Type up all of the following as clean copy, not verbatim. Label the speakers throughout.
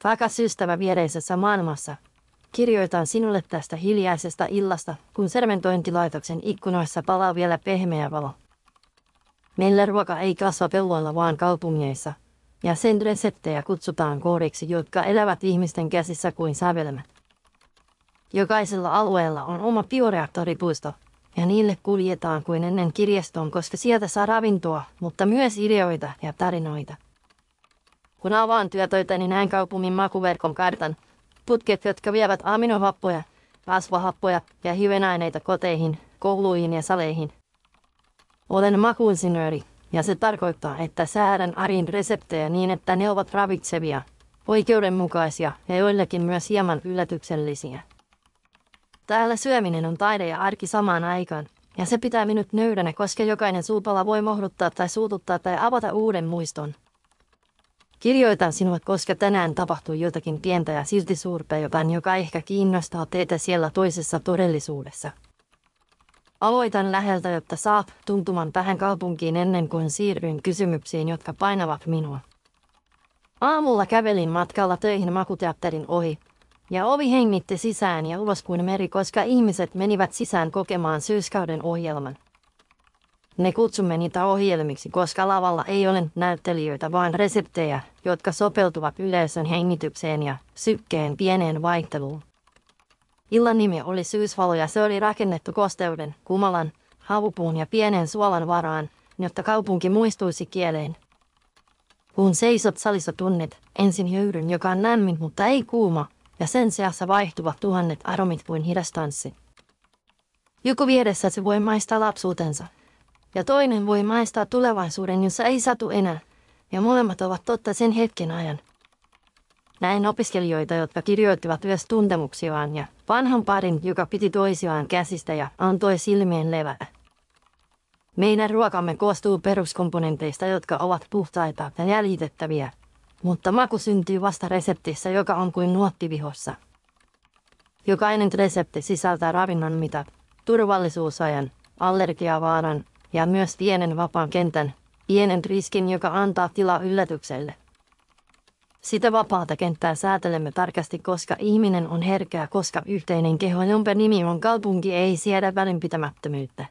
Speaker 1: Rakas ystävä viereisessä maailmassa, kirjoitan sinulle tästä hiljaisesta illasta, kun sermentointilaitoksen ikkunoissa palaa vielä pehmeä valo. Meillä ruoka ei kasva pelloilla vaan kaupungeissa, ja sen reseptejä kutsutaan koodiksi, jotka elävät ihmisten käsissä kuin sävelmät. Jokaisella alueella on oma bioreaktoripuisto, ja niille kuljetaan kuin ennen kirjastoon, koska sieltä saa ravintoa, mutta myös ideoita ja tarinoita. Kun avaan työtöitä, niin näen kaupungin makuverkon kartan, putket, jotka vievät aminohappoja, rasvahappoja ja hivenaineita koteihin, kouluihin ja saleihin. Olen makuinsinööri, ja se tarkoittaa, että säädän arjen reseptejä niin, että ne ovat ravitsevia, oikeudenmukaisia ja joillekin myös hieman yllätyksellisiä. Täällä syöminen on taide ja arki samaan aikaan, ja se pitää minut nöyränä, koska jokainen suupala voi mohduttaa tai suututtaa tai avata uuden muiston. Kirjoitan sinulle, koska tänään tapahtui jotakin pientä ja silti suurta jotain, joka ehkä kiinnostaa teitä siellä toisessa todellisuudessa. Aloitan läheltä, jotta saat tuntuman tähän kaupunkiin ennen kuin siirryn kysymyksiin, jotka painavat minua. Aamulla kävelin matkalla töihin Makuteatterin ohi, ja ovi hengitti sisään ja ulos kuin meri, koska ihmiset menivät sisään kokemaan syyskauden ohjelman. Ne kutsumme niitä ohjelmiksi, koska lavalla ei ole näyttelijöitä, vaan reseptejä, jotka sopeutuvat yleisön hengitykseen ja sykkeen pieneen vaihteluun. Illan nimi oli Syysvalo ja se oli rakennettu kosteuden, kumalan, havupuun ja pienen suolan varaan, jotta kaupunki muistuisi kieleen. Kun seisot salissa tunnet, ensin höyryn, joka on lämmin, mutta ei kuuma, ja sen seassa vaihtuvat tuhannet aromit kuin hidas tanssi. Joku vieressä se voi maistaa lapsuutensa, ja toinen voi maistaa tulevaisuuden, jossa ei satu enää, ja molemmat ovat totta sen hetken ajan. Näin opiskelijoita, jotka kirjoittivat myös tuntemuksiaan, ja vanhan parin, joka piti toisiaan käsistä ja antoi silmien levätä. Meidän ruokamme koostuu peruskomponenteista, jotka ovat puhtaita ja jäljitettäviä, mutta maku syntyy vasta reseptissä, joka on kuin nuottivihossa. Jokainen resepti sisältää ravinnon mitat, turvallisuusajan, allergiavaaran ja myös pienen vapaan kentän, pienen riskin, joka antaa tilaa yllätykselle. Sitä vapaata kenttää säätelemme tarkasti, koska ihminen on herkää, koska yhteinen keho, jonka nimi on kaupunki, ei siedä välinpitämättömyyttä.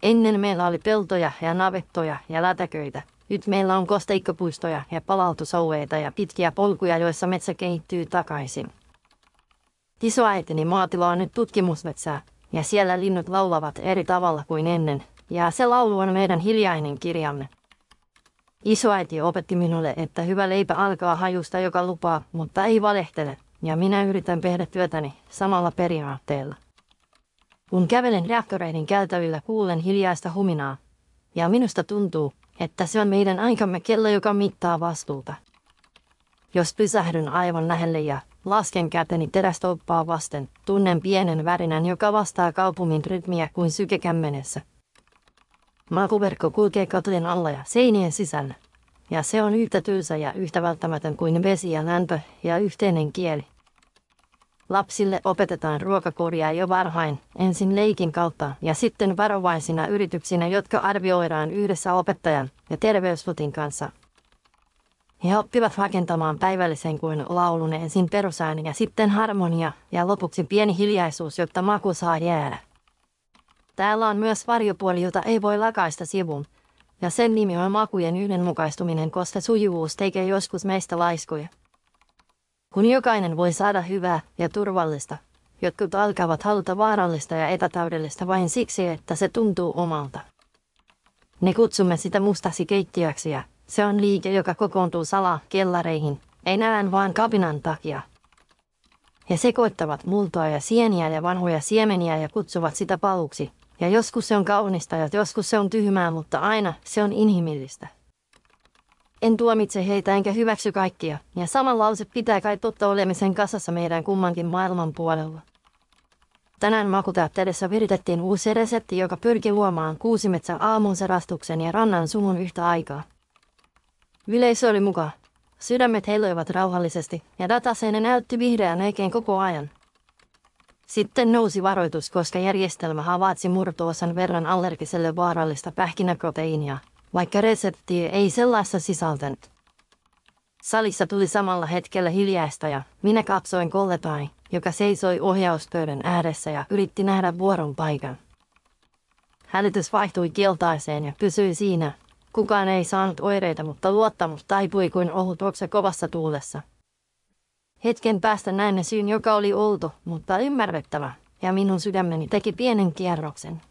Speaker 1: Ennen meillä oli peltoja ja navettoja ja lätäköitä. Nyt meillä on kosteikkopuistoja ja palautusalueita ja pitkiä polkuja, joissa metsä kehittyy takaisin. Isoäitini maatila on nyt tutkimusmetsää, ja siellä linnut laulavat eri tavalla kuin ennen, ja se laulu on meidän hiljainen kirjamme. Isoäiti opetti minulle, että hyvä leipä alkaa hajusta, joka lupaa, mutta ei valehtele, ja minä yritän tehdä työtäni samalla periaatteella. Kun kävelen reaktoreiden käytävillä, kuulen hiljaista huminaa, ja minusta tuntuu, että se on meidän aikamme kello, joka mittaa vastuuta. Jos pysähdyn aivan lähelle ja lasken käteni terästouppaa vasten, tunnen pienen värinän, joka vastaa kaupungin rytmiä kuin sykekämmenessä. Makuverkko kulkee katojen alla ja seinien sisällä, ja se on yhtä tylsä ja yhtä välttämätön kuin vesi ja lämpö ja yhteinen kieli. Lapsille opetetaan ruokakoria jo varhain, ensin leikin kautta ja sitten varovaisina yrityksinä, jotka arvioidaan yhdessä opettajan ja terveyslutin kanssa. He oppivat rakentamaan päivällisen kuin laulun, ensin perusääni ja sitten harmonia ja lopuksi pieni hiljaisuus, jotta maku saa jäädä. Täällä on myös varjopuoli, jota ei voi lakaista sivuun, ja sen nimi on makujen yhdenmukaistuminen, koska sujuvuus tekee joskus meistä laiskoja. Kun jokainen voi saada hyvää ja turvallista, jotkut alkavat haluta vaarallista ja epätäydellistä vain siksi, että se tuntuu omalta. Ne kutsumme sitä mustasi keittiöksi ja se on liike, joka kokoontuu salaa kellareihin, ei näen vaan kapinan takia. He sekoittavat multoa ja sieniä ja vanhoja siemeniä ja kutsuvat sitä paluksi. Ja joskus se on kaunista ja joskus se on tyhmää, mutta aina se on inhimillistä. En tuomitse heitä enkä hyväksy kaikkia, ja sama lause pitää kai totta olemisen kasassa meidän kummankin maailman puolella. Tänään Makuteatterissa viritettiin uusi resepti, joka pyrki luomaan kuusimetsän aamunsarastuksen ja rannan sumun yhtä aikaa. Yleisö oli mukaan. Sydämet heiloivat rauhallisesti, ja dataseene näytti vihreän oikein koko ajan. Sitten nousi varoitus, koska järjestelmä havaitsi murto-osan verran allergiselle vaarallista pähkinäproteiinia, vaikka resepti ei sellaista sisältänyt. Salissa tuli samalla hetkellä hiljaista ja minä katsoin kollegaani, joka seisoi ohjauspöydän ääressä ja yritti nähdä vuoron paikan. Hälytys vaihtui keltaiseen ja pysyi siinä. Kukaan ei saanut oireita, mutta luottamus taipui kuin ohut oksa kovassa tuulessa. Hetken päästä näin ne syyn, joka oli oltu, mutta ymmärrettävä, ja minun sydämeni teki pienen kierroksen.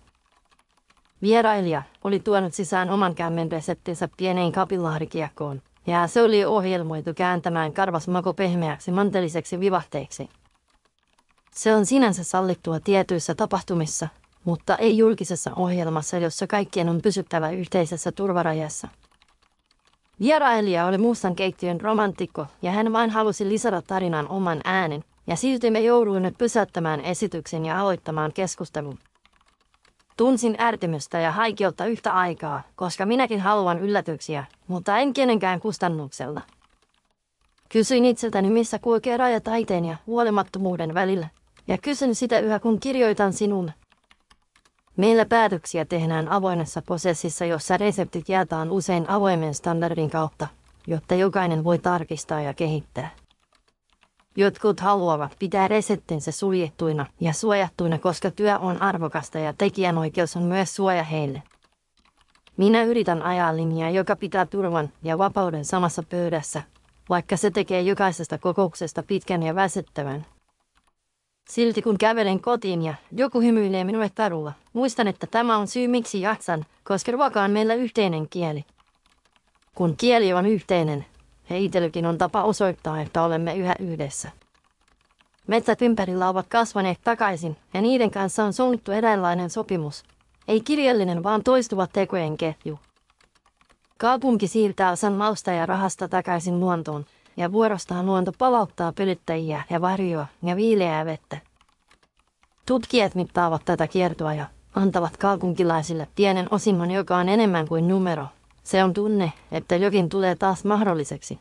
Speaker 1: Vierailija oli tuonut sisään oman kämmenreseptinsä pieneen kapillaarikiekkoon, ja se oli ohjelmoitu kääntämään karvas maku pehmeäksi manteliseksi vivahteeksi. Se on sinänsä sallittua tietyissä tapahtumissa, mutta ei julkisessa ohjelmassa, jossa kaikkien on pysyttävä yhteisessä turvarajassa. Vierailija oli mustan keittiön romantikko, ja hän vain halusi lisätä tarinan oman äänen, ja silti me jouduimme pysäyttämään esityksen ja aloittamaan keskustelun. Tunsin ärtymystä ja haikeutta yhtä aikaa, koska minäkin haluan yllätyksiä, mutta en kenenkään kustannuksella. Kysyin itseltäni, missä kulkee raja taiteen ja huolimattomuuden välillä, ja kysyn sitä yhä, kun kirjoitan sinulle. Meillä päätöksiä tehdään avoimessa prosessissa, jossa reseptit jaetaan usein avoimen standardin kautta, jotta jokainen voi tarkistaa ja kehittää. Jotkut haluavat pitää reseptinsä suljettuina ja suojattuina, koska työ on arvokasta ja tekijänoikeus on myös suoja heille. Minä yritän ajaa linjaa, joka pitää turvan ja vapauden samassa pöydässä, vaikka se tekee jokaisesta kokouksesta pitkän ja väsyttävän. Silti kun kävelen kotiin ja joku hymyilee minulle kadulla, muistan, että tämä on syy miksi jaksan, koska ruoka on meillä yhteinen kieli. Kun kieli on yhteinen, heitelykin on tapa osoittaa, että olemme yhä yhdessä. Metsät ympärillä ovat kasvaneet takaisin ja niiden kanssa on solmittu eräänlainen sopimus. Ei kirjallinen, vaan toistuva tekojen ketju. Kaupunki siirtää osan mausta ja rahasta takaisin luontoon, ja vuorostaan luonto palauttaa pölyttäjiä ja varjoa ja viileää vettä. Tutkijat mittaavat tätä kiertoa ja antavat kaupunkilaisille pienen osimman, joka on enemmän kuin numero. Se on tunne, että jokin tulee taas mahdolliseksi.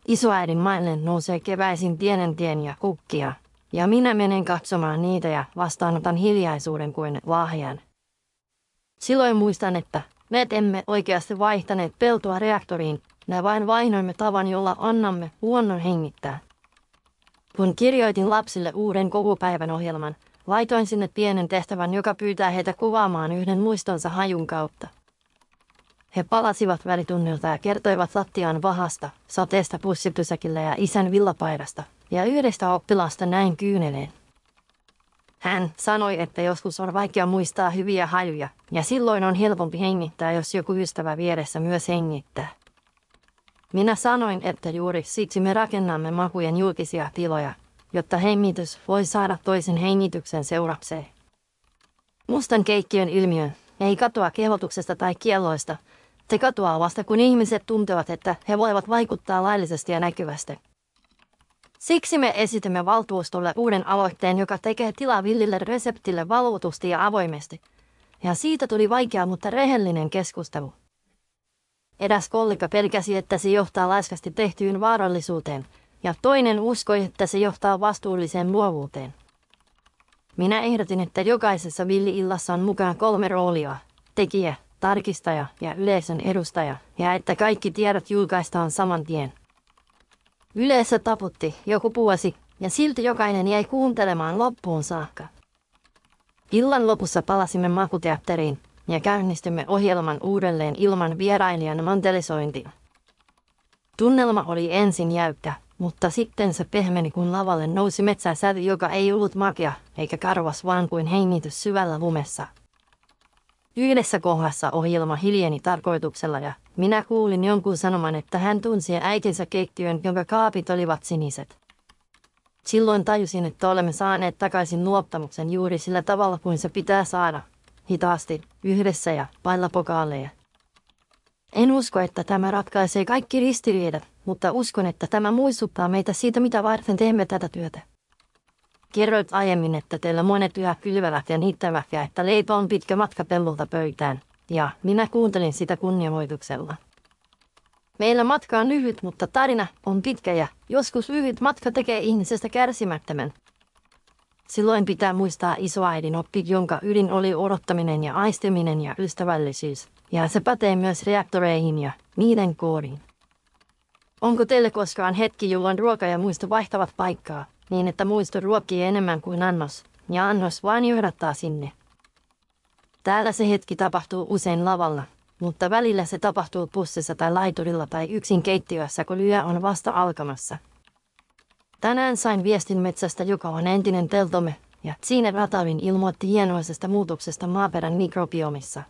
Speaker 1: Isoäidin maille nousee keväisin tienen ja kukkia, ja minä menen katsomaan niitä ja vastaanotan hiljaisuuden kuin lahjan. Silloin muistan, että me emme oikeasti vaihtaneet peltoa reaktoriin, me vain vaihdoimme tavan, jolla annamme luonnon hengittää. Kun kirjoitin lapsille uuden koulupäivän ohjelman, laitoin sinne pienen tehtävän, joka pyytää heitä kuvaamaan yhden muistonsa hajun kautta. He palasivat välitunnilta ja kertoivat lattian vahasta, sateesta pussipysäkillä ja isän villapaidasta, ja yhdestä oppilaasta näin kyyneleen. Hän sanoi, että joskus on vaikea muistaa hyviä hajuja, ja silloin on helpompi hengittää, jos joku ystävä vieressä myös hengittää. Minä sanoin, että juuri siksi me rakennamme makujen julkisia tiloja, jotta hengitys voi saada toisen hengityksen seurakseen. Mustan keittiön ilmiö ei katoa kehotuksesta tai kielloista. Se katoaa vasta, kun ihmiset tuntevat, että he voivat vaikuttaa laillisesti ja näkyvästi. Siksi me esitimme valtuustolle uuden aloitteen, joka tekee tilaa villille reseptille valvotusti ja avoimesti. Ja siitä tuli vaikea, mutta rehellinen keskustelu. Eräs kollega pelkäsi, että se johtaa laiskasti tehtyyn vaarallisuuteen, ja toinen uskoi, että se johtaa vastuulliseen luovuuteen. Minä ehdotin, että jokaisessa villi-illassa on mukaan 3 roolia: tekijä, tarkistaja ja yleisön edustaja, ja että kaikki tiedot julkaistaan saman tien. Yleisö taputti, joku puosi, ja silti jokainen jäi kuuntelemaan loppuun saakka. Illan lopussa palasimme makuteatteriin ja käynnistimme ohjelman uudelleen ilman vierailijan mantelisointia. Tunnelma oli ensin jäykkä, mutta sitten se pehmeni, kun lavalle nousi metsäsävy, joka ei ollut makea eikä karvas, vaan kuin hengitys syvällä lumessa. Yhdessä kohdassa ohjelma hiljeni tarkoituksella ja minä kuulin jonkun sanoman, että hän tunsi äitinsä keittiön, jonka kaapit olivat siniset. Silloin tajusin, että olemme saaneet takaisin luottamuksen juuri sillä tavalla kuin se pitää saada, hitaasti, yhdessä ja vailla pokaaleja. En usko, että tämä ratkaisee kaikki ristiriidat, mutta uskon, että tämä muistuttaa meitä siitä, mitä varten teemme tätä työtä. Kerroit aiemmin, että teillä monet yhä kylvävät ja niittävät ja että leipä on pitkä matka pellolta pöytään, ja minä kuuntelin sitä kunnianvoituksella. Meillä matka on lyhyt, mutta tarina on pitkä ja joskus lyhyt matka tekee ihmisestä kärsimättömän. Silloin pitää muistaa isoäidin oppi, jonka ydin oli odottaminen ja aistiminen ja ystävällisyys, ja se pätee myös reaktoreihin ja niiden koodiin. Onko teille koskaan hetki, jolloin ruoka ja muisto vaihtavat paikkaa, niin että muisto ruokkii enemmän kuin annos, ja annos vain johdattaa sinne? Täällä se hetki tapahtuu usein lavalla, mutta välillä se tapahtuu pussissa tai laiturilla tai yksin keittiössä, kun lyö on vasta alkamassa. Tänään sain viestin metsästä, joka on entinen teltomme, ja siinä Ratavin ilmoitti hienoisesta muutoksesta maaperän mikrobiomissa.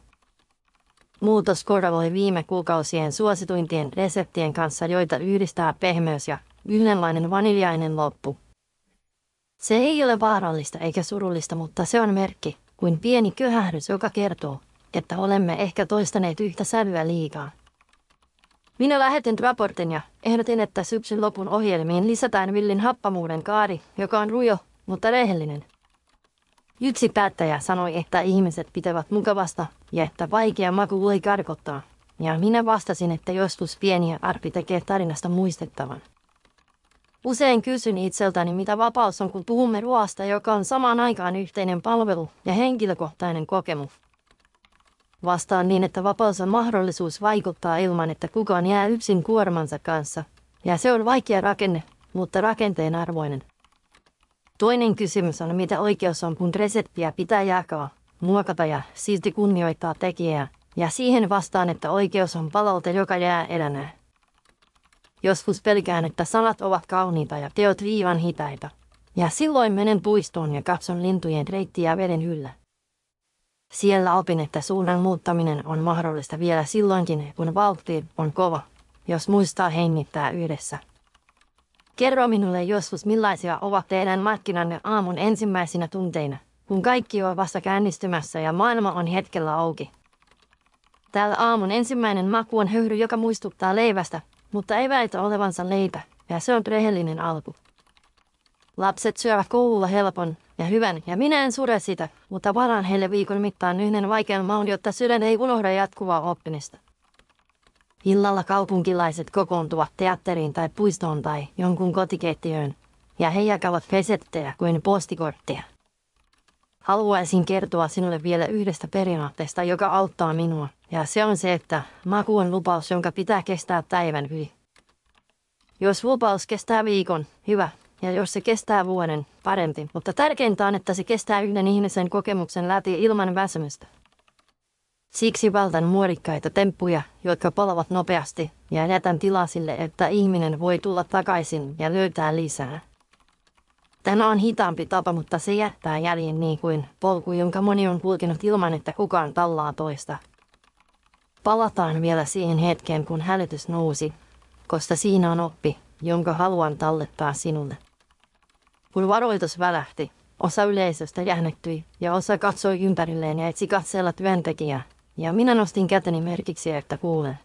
Speaker 1: Muutos korreloi viime kuukausien suosituintien reseptien kanssa, joita yhdistää pehmeys ja yhdenlainen vaniljainen loppu. Se ei ole vaarallista eikä surullista, mutta se on merkki, kuin pieni köhähdys, joka kertoo, että olemme ehkä toistaneet yhtä sävyä liikaa. Minä lähetin raportin ja ehdotin, että syksyn lopun ohjelmiin lisätään villin happamuuden kaari, joka on rujo, mutta rehellinen. Yksi päättäjä sanoi, että ihmiset pitävät mukavasta ja että vaikea maku voi karkottaa. Ja minä vastasin, että joskus pieni arpi tekee tarinasta muistettavan. Usein kysyn itseltäni, mitä vapaus on, kun puhumme ruoasta, joka on samaan aikaan yhteinen palvelu ja henkilökohtainen kokemus. Vastaan niin, että vapaus on mahdollisuus vaikuttaa ilman, että kukaan jää yksin kuormansa kanssa. Ja se on vaikea rakenne, mutta rakenteen arvoinen. Toinen kysymys on, mitä oikeus on, kun reseptiä pitää jakaa, muokata ja silti kunnioittaa tekijää. Ja siihen vastaan, että oikeus on palaute, joka jää elämään. Joskus pelkään, että sanat ovat kauniita ja teot liian hitaita. Ja silloin menen puistoon ja katson lintujen reittiä veden yllä. Siellä opin, että suunnan muuttaminen on mahdollista vielä silloinkin, kun vauhti on kova, jos muistaa hengittää yhdessä. Kerro minulle joskus, millaisia ovat teidän matkinanne aamun ensimmäisinä tunteina, kun kaikki on vasta käynnistymässä ja maailma on hetkellä auki. Täällä aamun ensimmäinen maku on höyry, joka muistuttaa leivästä, mutta ei väitä olevansa leipä, ja se on rehellinen alku. Lapset syövät koululla helpon ja hyvän, ja minä en sure sitä, mutta varaan heille viikon mittaan yhden vaikean maun, jotta sydän ei unohda jatkuvaa oppimista. Illalla kaupunkilaiset kokoontuvat teatteriin tai puistoon tai jonkun kotikeittiöön, ja he jakavat reseptejä kuin postikortteja. Haluaisin kertoa sinulle vielä yhdestä periaatteesta, joka auttaa minua, ja se on se, että maku on lupaus, jonka pitää kestää päivän yli. Jos lupaus kestää viikon, hyvä, ja jos se kestää vuoden, parempi, mutta tärkeintä on, että se kestää yhden ihmisen kokemuksen läpi ilman väsymystä. Siksi vältän muodikkaita temppuja, jotka palavat nopeasti, ja jätän tilaa sille, että ihminen voi tulla takaisin ja löytää lisää. Tämä on hitaampi tapa, mutta se jättää jäljen niin kuin polku, jonka moni on kulkenut ilman, että kukaan tallaa toista. Palataan vielä siihen hetkeen, kun hälytys nousi, koska siinä on oppi, jonka haluan tallettaa sinulle. Kun varoitus välähti, osa yleisöstä jähmettyi ja osa katsoi ympärilleen ja etsi katsella työntekijää, ja minä nostin käteni merkiksi, että kuulen.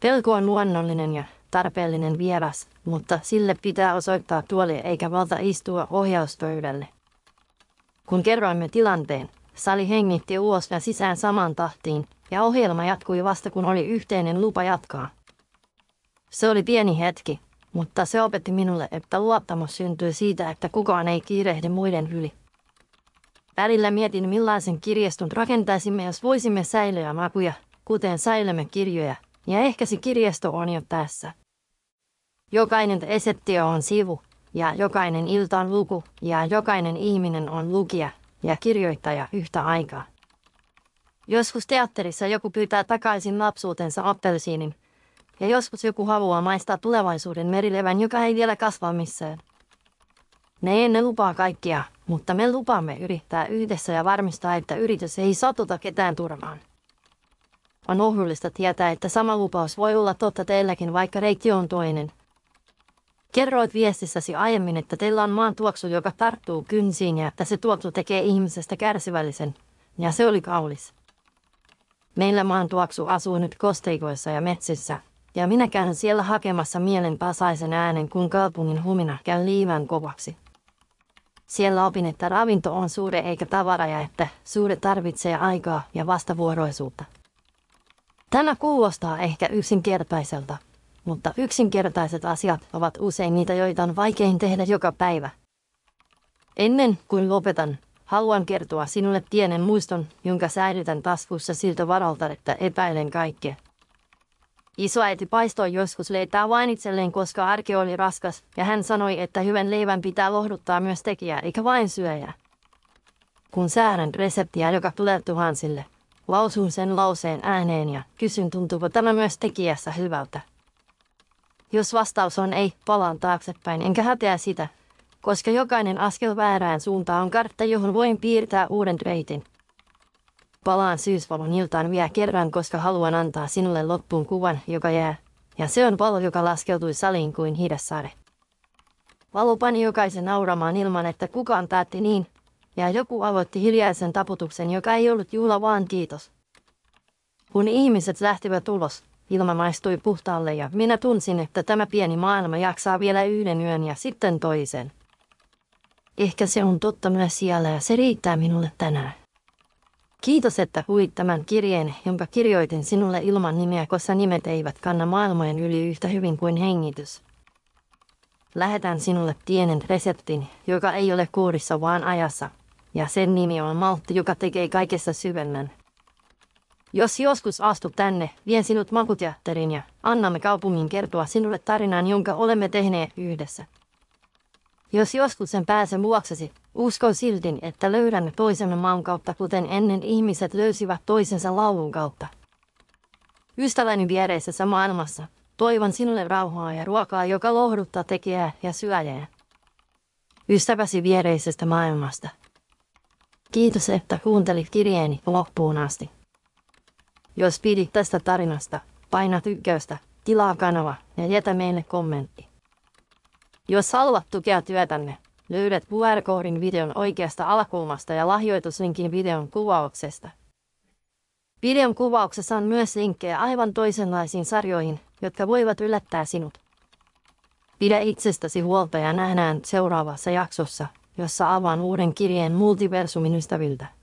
Speaker 1: Pelko on luonnollinen ja tarpeellinen vieras, mutta sille pitää osoittaa tuoli eikä valta istua ohjauspöydälle. Kun kerroimme tilanteen, sali hengitti ulos ja sisään samaan tahtiin, ja ohjelma jatkui vasta kun oli yhteinen lupa jatkaa. Se oli pieni hetki, mutta se opetti minulle, että luottamus syntyy siitä, että kukaan ei kiirehdi muiden yli. Välillä mietin, millaisen kirjaston rakentaisimme, jos voisimme säilöä makuja, kuten säilömme kirjoja, ja ehkä se kirjasto on jo tässä. Jokainen resepti on sivu, ja jokainen ilta on luku, ja jokainen ihminen on lukija ja kirjoittaja yhtä aikaa. Joskus teatterissa joku pyytää takaisin lapsuutensa appelsiinin, ja joskus joku haluaa maistaa tulevaisuuden merilevän, joka ei vielä kasva missään. Ne ennen lupaa kaikkia, mutta me lupaamme yrittää yhdessä ja varmistaa, että yritys ei satuta ketään turvaan. On ohjullista tietää, että sama lupaus voi olla totta teilläkin, vaikka reitti on toinen. Kerroit viestissäsi aiemmin, että teillä on maan tuoksu, joka tarttuu kynsiin ja että se tuoksu tekee ihmisestä kärsivällisen, ja se oli kaunis. Meillä maan tuoksu asuu nyt kosteikoissa ja metsissä, ja minä käyn siellä hakemassa mielen tasaisen äänen, kun kaupungin humina käy liian kovaksi. Siellä opin, että ravinto on suhde eikä tavara ja että suhde tarvitsee aikaa ja vastavuoroisuutta. Tämä kuulostaa ehkä yksinkertaiselta, mutta yksinkertaiset asiat ovat usein niitä, joita on vaikein tehdä joka päivä. Ennen kuin lopetan, haluan kertoa sinulle pienen muiston, jonka säilytän taskussa siltä varalta, että epäilen kaikkea. Isoäiti paistoi joskus leipää vain itselleen, koska arki oli raskas, ja hän sanoi, että hyvän leivän pitää lohduttaa myös tekijää, eikä vain syöjää. Kun säädän reseptiä, joka tulee tuhansille, lausun sen lauseen ääneen ja kysyn, tuntuuko tämä myös tekijässä hyvältä. Jos vastaus on ei, palaan taaksepäin, enkä häpeä sitä, koska jokainen askel väärään suuntaan on kartta, johon voin piirtää uuden reitin. Palaan syysvalon iltaan vielä kerran, koska haluan antaa sinulle loppuun kuvan, joka jää, ja se on valo, joka laskeutui saliin kuin hidassaare. Valo pani jokaisen nauramaan ilman, että kukaan päätti niin, ja joku aloitti hiljaisen taputuksen, joka ei ollut juhla vaan kiitos. Kun ihmiset lähtivät ulos, ilma maistui puhtaalle ja minä tunsin, että tämä pieni maailma jaksaa vielä yhden yön ja sitten toisen. Ehkä se on totta myös siellä ja se riittää minulle tänään. Kiitos, että luit tämän kirjeen, jonka kirjoitin sinulle ilman nimeä, koska nimet eivät kanna maailmojen yli yhtä hyvin kuin hengitys. Lähetän sinulle pienen reseptin, joka ei ole kuurissa vaan ajassa, ja sen nimi on maltti, joka tekee kaikessa syvemmän. Jos joskus astut tänne, vien sinut makuteatteriin ja annamme kaupungin kertoa sinulle tarinan, jonka olemme tehneet yhdessä. Jos joskus en pääse luoksesi, uskon silti, että löydämme toisemme maan kautta, kuten ennen ihmiset löysivät toisensa laulun kautta. Ystäväni viereisessä maailmassa, toivon sinulle rauhaa ja ruokaa, joka lohduttaa tekijää ja syöjää. Ystäväsi viereisestä maailmasta. Kiitos, että kuuntelit kirjeeni loppuun asti. Jos pidit tästä tarinasta, paina tykkäystä, tilaa kanava ja jätä meille kommentti. Jos haluat tukea työtänne, löydät QR-koodin videon oikeasta alakulmasta ja lahjoituslinkin videon kuvauksesta. Videon kuvauksessa on myös linkkejä aivan toisenlaisiin sarjoihin, jotka voivat yllättää sinut. Pidä itsestäsi huolta ja nähdään seuraavassa jaksossa, jossa avaan uuden kirjeen multiversumin ystäviltä.